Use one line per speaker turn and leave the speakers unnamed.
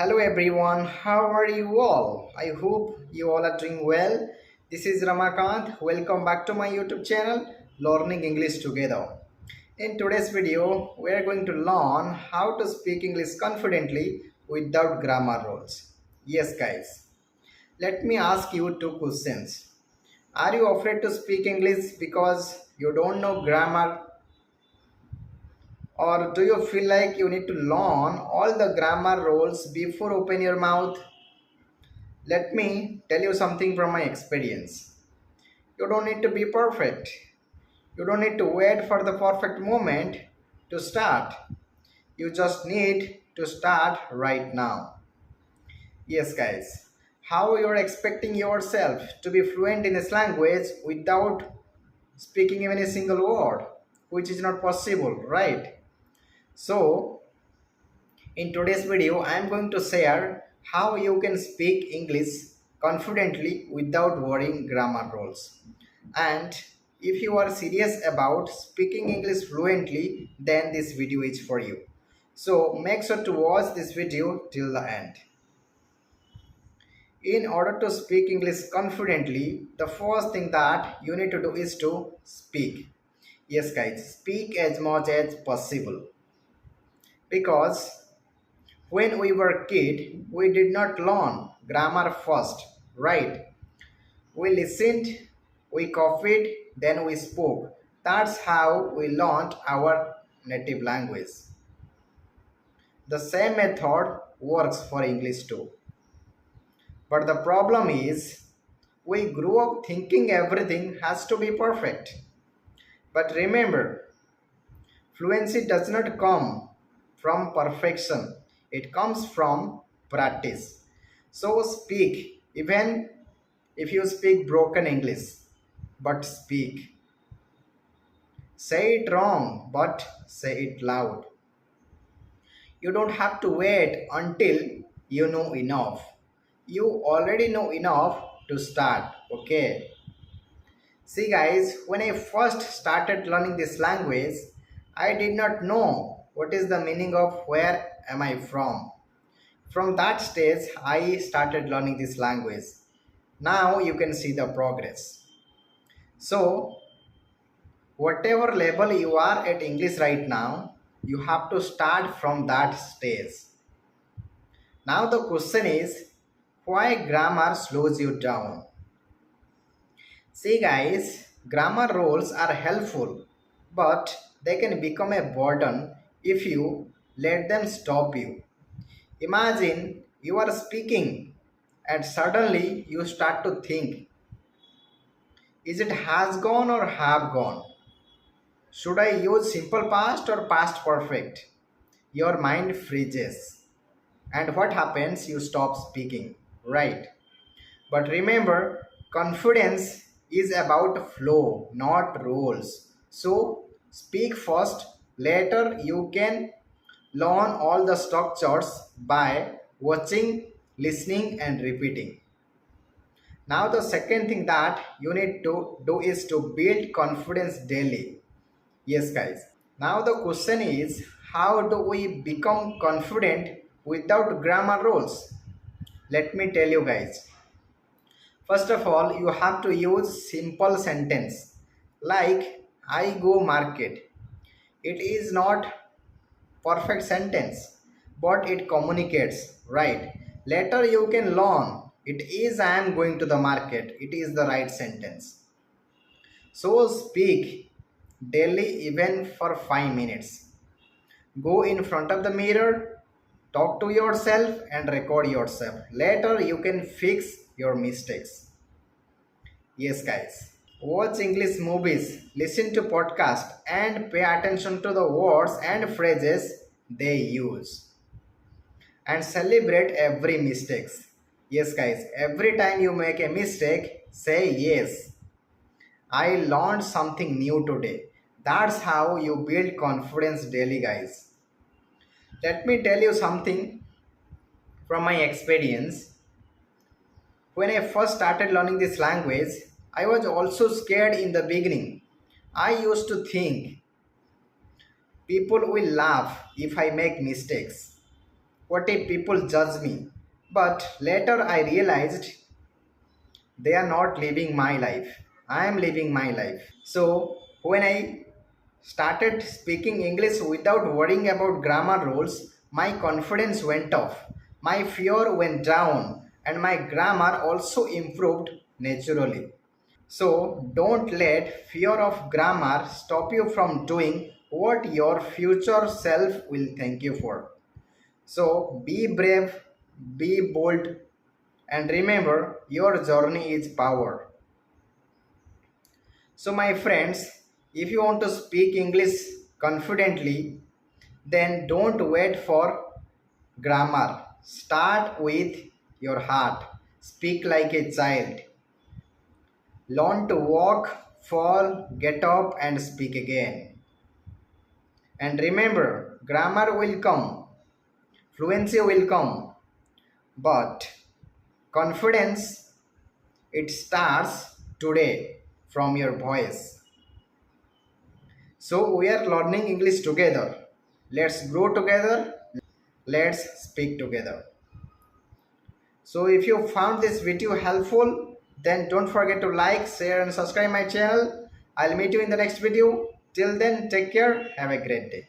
Hello everyone, how are you all? I hope you all are doing well. This is Ramakant. Welcome back to my YouTube channel, Learning English Together. In today's video, we are going to learn how to speak English confidently without grammar rules. Yes, guys. Let me ask you two questions. Are you afraid to speak English because you don't know grammar, or do you feel like you need to learn all the grammar rules before open your mouth? Let me tell you something from my experience. You don't need to be perfect. You don't need to wait for the perfect moment to start. You just need to start right now. Yes, guys. How you're expecting yourself to be fluent in this language without speaking even a single word, which is not possible, right? So, in today's video, I am going to share how you can speak English confidently without worrying grammar rules. And if you are serious about speaking English fluently, then this video is for you. So make sure to watch this video till the end. In order to speak English confidently, the first thing that you need to do is to speak. Yes, guys, speak as much as possible. Because when we were kid, we did not learn grammar first, right? We listened, we copied, then we spoke. That's how we learned our native language. The same method works for English too. But the problem is, we grew up thinking everything has to be perfect. But remember, fluency does not come from perfection, it comes from practice. So speak, even if you speak broken English, but speak. Say it wrong, but say it loud. You don't have to wait until you know enough. You already know enough to start, okay? See, guys, when I first started learning this language, I did not know what is the meaning of where am I from. From that stage, I started learning this language. Now you can see the progress. So, whatever level you are at English right now, you have to start from that stage. Now the question is, why grammar slows you down? See, guys, grammar rules are helpful, but they can become a burden if you let them stop you. Imagine you are speaking and suddenly you start to think, is it has gone or have gone? Should I use simple past or past perfect? Your mind freezes. And what happens? You stop speaking, right? But remember, confidence is about flow, not rules. So speak first, later you can learn all the structures by watching, listening, and repeating. Now, the second thing that you need to do is to build confidence daily. Yes, guys. Now, the question is, how do we become confident without grammar rules? Let me tell you, guys. First of all, you have to use simple sentence like I go market. It is not perfect sentence, but it communicates, right? Later you can learn it is I am going to the market. It is the right sentence. So speak daily even for 5 minutes. Go in front of the mirror, talk to yourself and record yourself. Later you can fix your mistakes. Yes, guys. Watch English movies, listen to podcasts, and pay attention to the words and phrases they use. And celebrate every mistakes. Yes, guys. Every time you make a mistake, say yes. I learned something new today. That's how you build confidence daily, guys. Let me tell you something from my experience. When I first started learning this language, I was also scared in the beginning. I used to think people will laugh if I make mistakes. What if people judge me? But later I realized they are not living my life. I am living my life. So when I started speaking English without worrying about grammar rules, my confidence went off, my fear went down, and my grammar also improved naturally. So don't let fear of grammar stop you from doing what your future self will thank you for. So be brave, be bold, and remember your journey is power. So, my friends, if you want to speak English confidently, then don't wait for grammar. Start with your heart. Speak like a child. Learn to walk, fall, get up, and speak again. And remember, grammar will come, fluency will come, but confidence, it starts today from your voice. So we are learning English together. Let's grow together. Let's speak together. So if you found this video helpful, then don't forget to like, share and subscribe my channel. I'll meet you in the next video. Till then, take care. Have a great day.